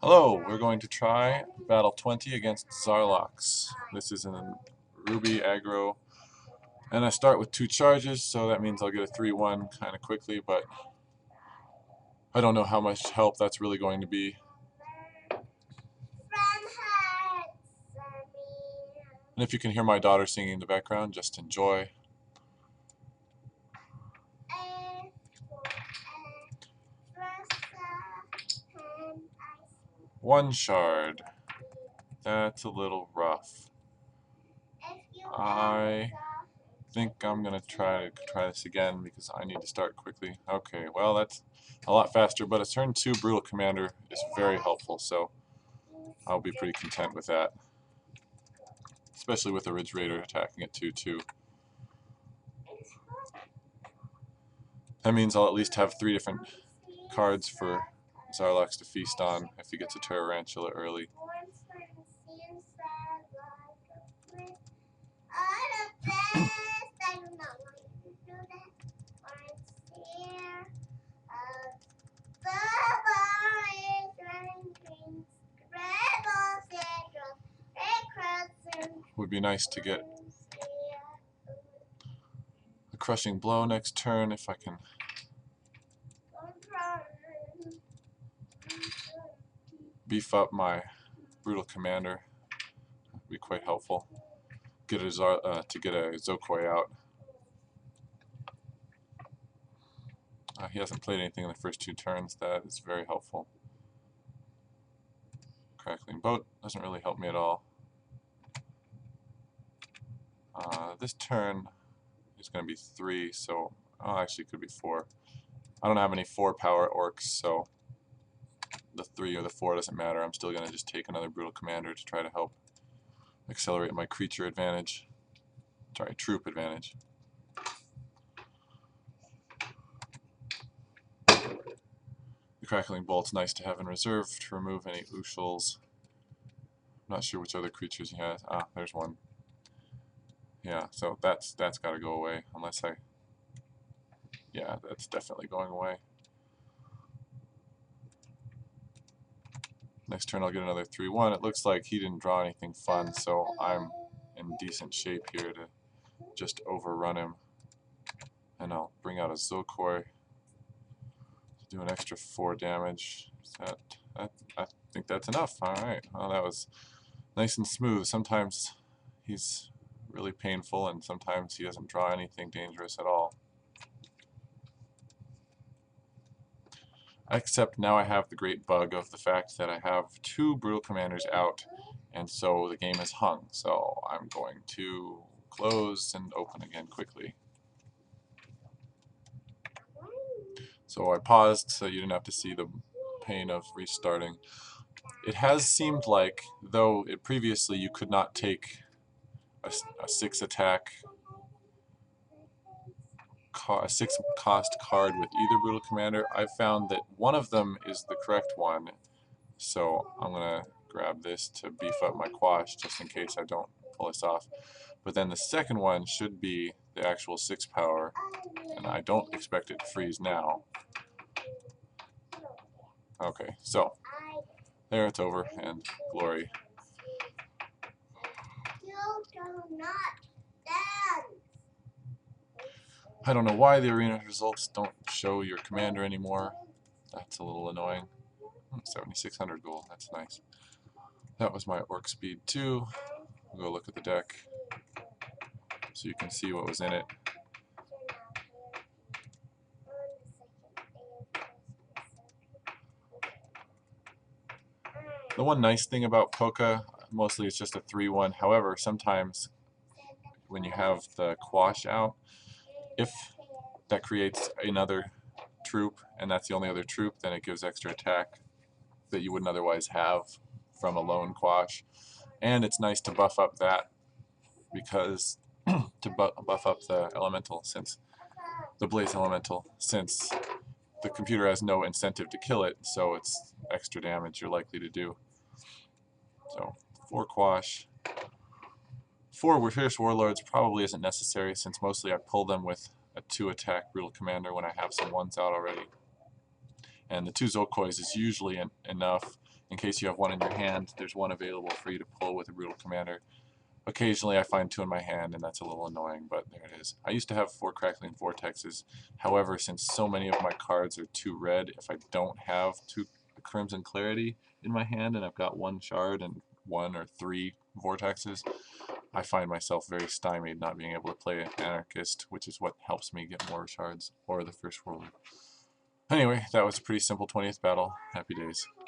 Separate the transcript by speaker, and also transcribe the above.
Speaker 1: Hello, we're going to try Battle 20 against Xarlox. This is in Ruby aggro, and I start with 2 charges, so that means I'll get a 3-1 kind of quickly, but I don't know how much help that's really going to be. And if you can hear my daughter singing in the background, just enjoy. One shard. That's a little rough. I think I'm gonna try this again because I need to start quickly. Okay, well that's a lot faster, but a turn 2 Brutal Commander is very helpful, so I'll be pretty content with that. Especially with the Ridge Raider attacking at 2/2. That means I'll at least have 3 different cards for Xarlox to feast on if he gets a Tarantula early. Would be nice to get a Crushing Blow next turn if I can beef up my Brutal Commander. Would be quite helpful. Get a to get a Zokoi out. He hasn't played anything in the first 2 turns. That is very helpful. Crackling Boat doesn't really help me at all. This turn is going to be 3, so actually it could be 4. I don't have any 4-power orcs, so the 3 or the 4 doesn't matter. I'm still going to just take another Brutal Commander to try to help accelerate my creature advantage. Sorry, troop advantage. The Crackling Bolt's nice to have in reserve to remove any Ushals. Not sure which other creatures he has. There's one. Yeah, so that's got to go away unless I... Yeah, that's definitely going away. Next turn I'll get another 3-1. It looks like he didn't draw anything fun, so I'm in decent shape here to just overrun him. And I'll bring out a Zokoi to do an extra 4 damage. I think that's enough. Alright, well that was nice and smooth. Sometimes he's really painful and sometimes he doesn't draw anything dangerous at all. Except now I have the great bug of the fact that I have 2 Brutal Commanders out, and so the game is hung. So I'm going to close and open again quickly. So I paused so you didn't have to see the pain of restarting. It has seemed like, though previously you could not take a 6 attack, a 6 cost card with either Brutal Commander, I've found that one of them is the correct one. So I'm going to grab this to beef up my quash just in case I don't pull this off. But then the second one should be the actual 6 power, and I don't expect it to freeze now. Okay, so there, it's over, and glory. I don't know why the arena results don't show your commander anymore. That's a little annoying. 7,600 gold, that's nice. That was my orc speed 2. We'll go look at the deck so you can see what was in it. The one nice thing about Poca, mostly it's just a 3-1. However, sometimes when you have the quash out, if that creates another troop and that's the only other troop, then it gives extra attack that you wouldn't otherwise have from a lone quash. And it's nice to buff up that because to buff up the elemental, since the blaze elemental, since the computer has no incentive to kill it, so it's extra damage you're likely to do. So 4 quash. 4 Fierce Warlords probably isn't necessary, since mostly I pull them with a 2 attack Brutal Commander when I have some 1s out already. And the 2 Zokois is usually enough, in case you have one in your hand, there's one available for you to pull with a Brutal Commander. Occasionally I find 2 in my hand, and that's a little annoying, but there it is. I used to have 4 Crackling Vortexes. However, since so many of my cards are 2 red, if I don't have 2 Crimson Clarity in my hand and I've got 1 shard and 1 or 3 Vortexes, I find myself very stymied not being able to play Anarchist, which is what helps me get more shards or the First World. Anyway, that was a pretty simple 20th battle. Happy days.